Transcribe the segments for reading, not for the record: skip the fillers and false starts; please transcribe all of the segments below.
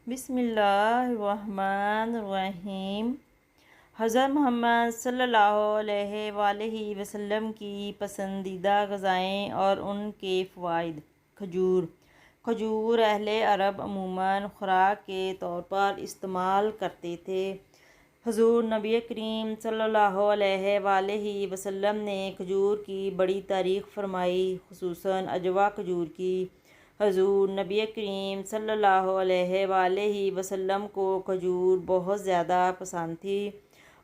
بسم اللہ الرحمن الرحیم۔ حضرت محمد صلی اللہ علیہ وآلہ وسلم کی پسندیدہ غذائیں اور ان کے فوائد۔ کھجور اہل عرب عموماً خوراک کے طور پر استعمال کرتے تھے۔ حضور نبی کریم صلی اللہ علیہ وآلہ وسلم نے کھجور کی بڑی تعریف فرمائی، خصوصاً عجوا کھجور کی۔ حضور نبی کریم صلی اللہ علیہ وآلہ وسلم کو کھجور بہت زیادہ پسند تھی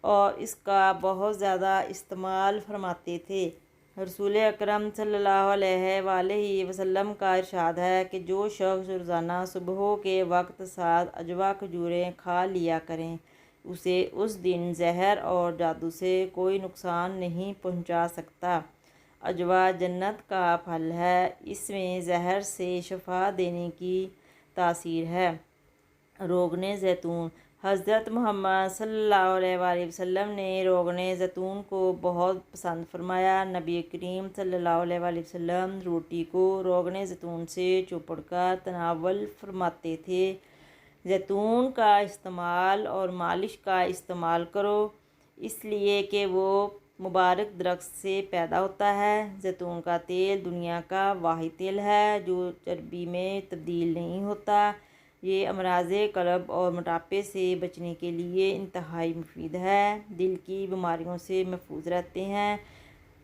اور اس کا بہت زیادہ استعمال فرماتے تھے۔ رسول اکرم صلی اللہ علیہ وآلہ وسلم کا ارشاد ہے کہ جو شخص روزانہ صبح کے وقت 7 عجوا کھجوریں کھا لیا کریں، اسے اس دن زہر اور جادو سے کوئی نقصان نہیں پہنچا سکتا۔ عجوا جنت کا پھل ہے، اس میں زہر سے شفا دینے کی تاثیر ہے۔ روغن زیتون۔ حضرت محمد صلی اللہ علیہ وآلہ وسلم نے روغن زیتون کو بہت پسند فرمایا۔ نبی کریم صلی اللہ علیہ وآلہ وسلم روٹی کو روغن زیتون سے چوپڑ کر تناول فرماتے تھے۔ زیتون کا استعمال اور مالش کا استعمال کرو، اس لیے کہ وہ مبارک درخت سے پیدا ہوتا ہے۔ زیتون کا تیل دنیا کا واحد تیل ہے جو چربی میں تبدیل نہیں ہوتا۔ یہ امراض قلب اور موٹاپے سے بچنے کے لیے انتہائی مفید ہے۔ دل کی بیماریوں سے محفوظ رہتے ہیں۔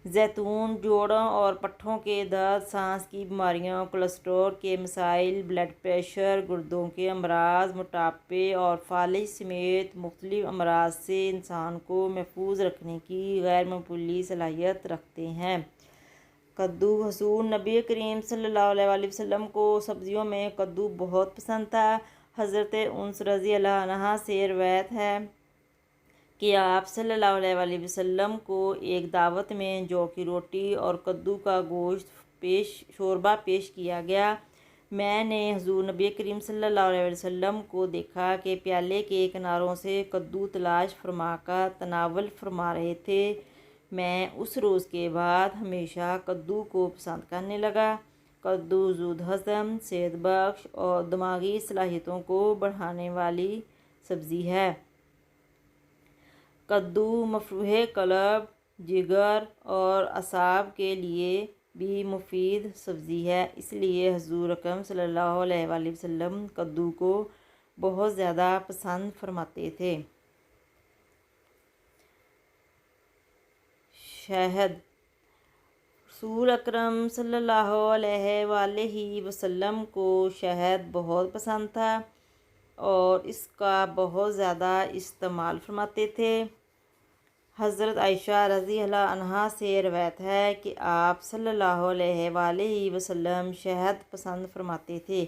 زیتون جوڑوں اور پٹھوں کے درد، سانس کی بیماریاں، کولیسٹرول کے مسائل، بلڈ پریشر، گردوں کے امراض، موٹاپے اور فالج سمیت مختلف امراض سے انسان کو محفوظ رکھنے کی غیر معمولی صلاحیت رکھتے ہیں۔ کدو۔ حضور نبی کریم صلی اللہ علیہ وآلہ وسلم کو سبزیوں میں کدو بہت پسند تھا۔ حضرت انس رضی اللہ عنہا سے روایت ہے کہ آپ صلی اللہ علیہ وآلہ وسلم کو ایک دعوت میں جو کی روٹی اور کدو کا گوشت شوربہ پیش کیا گیا۔ میں نے حضور نبی کریم صلی اللہ علیہ وسلم کو دیکھا کہ پیالے کے کناروں سے کدو تلاش فرما کر تناول فرما رہے تھے۔ میں اس روز کے بعد ہمیشہ کدو کو پسند کرنے لگا۔ کدو زود ہضم، صحت بخش اور دماغی صلاحیتوں کو بڑھانے والی سبزی ہے۔ کدو مفروح قلب، جگر اور اعصاب کے لیے بھی مفید سبزی ہے، اس لیے حضور اکرم صلی اللہ علیہ وآلہ وسلم کدو کو بہت زیادہ پسند فرماتے تھے۔ شہد۔ رسول اکرم صلی اللہ علیہ وآلہ وسلم کو شہد بہت پسند تھا اور اس کا بہت زیادہ استعمال فرماتے تھے۔ حضرت عائشہ رضی اللہ عنہا سے روایت ہے کہ آپ صلی اللہ علیہ وآلہ وسلم شہد پسند فرماتے تھے۔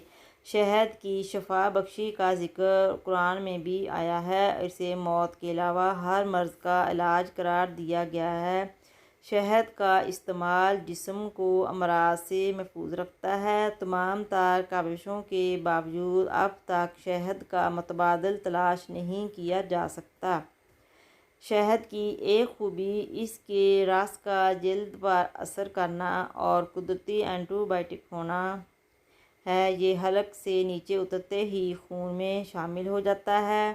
شہد کی شفا بخشی کا ذکر قرآن میں بھی آیا ہے، اسے موت کے علاوہ ہر مرض کا علاج قرار دیا گیا ہے۔ شہد کا استعمال جسم کو امراض سے محفوظ رکھتا ہے۔ تمام تر کاوشوں کے باوجود اب تک شہد کا متبادل تلاش نہیں کیا جا سکتا۔ شہد کی ایک خوبی اس کے رس کا جلد پر اثر کرنا اور قدرتی اینٹی بائیوٹک ہونا ہے۔ یہ حلق سے نیچے اترتے ہی خون میں شامل ہو جاتا ہے۔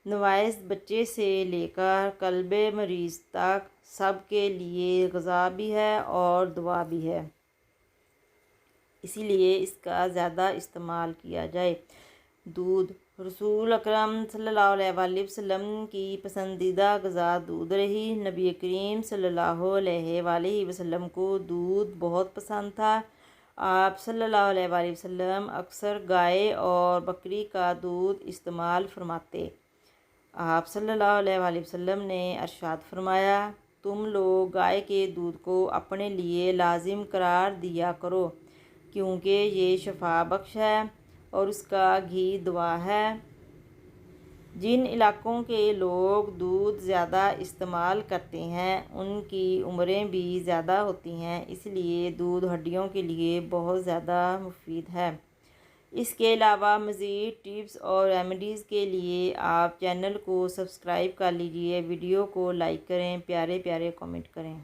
نوزائیدہ بچے سے لے کر قلب مریض تک سب کے لیے غذا بھی ہے اور دوا بھی ہے، اسی لیے اس کا زیادہ استعمال کیا جائے۔ دودھ۔ رسول اکرم صلی اللہ علیہ وآلہ وسلم کی پسندیدہ غذا دودھ رہی۔ نبی کریم صلی اللہ علیہ وآلہ وسلم کو دودھ بہت پسند تھا۔ آپ صلی اللہ علیہ وآلہ وسلم اکثر گائے اور بکری کا دودھ استعمال فرماتے۔ آپ صلی اللہ علیہ وآلہ وسلم نے ارشاد فرمایا، تم لوگ گائے کے دودھ کو اپنے لیے لازم قرار دیا کرو کیونکہ یہ شفا بخش ہے اور اس کا گھی دوا ہے۔ جن علاقوں کے لوگ دودھ زیادہ استعمال کرتے ہیں ان کی عمریں بھی زیادہ ہوتی ہیں، اس لیے دودھ ہڈیوں کے لیے بہت زیادہ مفید ہے۔ اس کے علاوہ مزید ٹپس اور ریمیڈیز کے لیے آپ چینل کو سبسکرائب کر لیجئے، ویڈیو کو لائک کریں، پیارے پیارے کامنٹ کریں۔